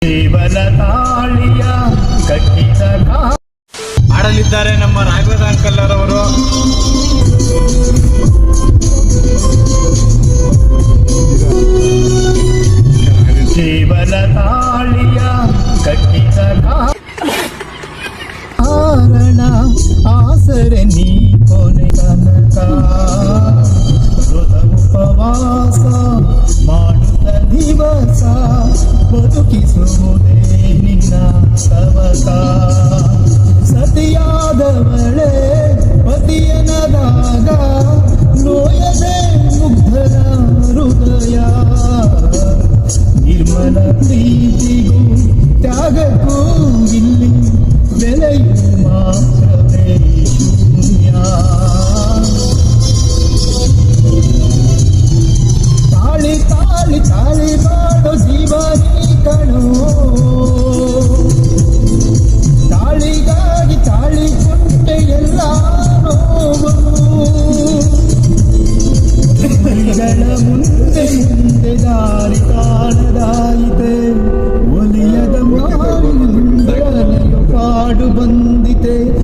ಕೇವಲ ತಾಳಿಯ ಕಟ್ಟಿದ ಆಡಲಿದ್ದಾರೆ ನಮ್ಮ ರಾಘವೇಂದ್ರ ಅಂಕಲ್ಲರವರು. ಕೇವಲ ತಾಳಿಯ ಕಟ್ಟಿದ ಕಾರಣ ಆಸರೆ ನೀ ಕೊನೆ ತನಕ ಉಪವಾಸ ಮಾಡುತ್ತ ದಿವಸ ಬದುಕಿಸುವುದೇ ನಿನ್ನ ತವಕ. ಸತಿಯಾದವಳೆ ಪತಿಯನದಾಗ ನೋಯದೆ ಮುಗ್ಧನ ಹೃದಯ. ನಿರ್ಮಲ ಪ್ರೀತಿಗೂ ತ್ಯಾಗಕ್ಕೂ ಇಲ್ಲಿ ಬೆಲೆಯು ಮಾತ್ರವೇ ಶೂನ್ಯ. ತಾಳಿ ತಾಳಿ ತಾಳಿ ಮಾಡೋ ಜೀವನಿ ಕಣೋ, ತಾಳಿಗಾಗಿ ತಾಳಿ ಕೊಟ್ಟೆ ಎಲ್ಲ ನೋವು. ಮುಂದೆ ಮುಂದೆ ದಾರಿ ಕಾಣದ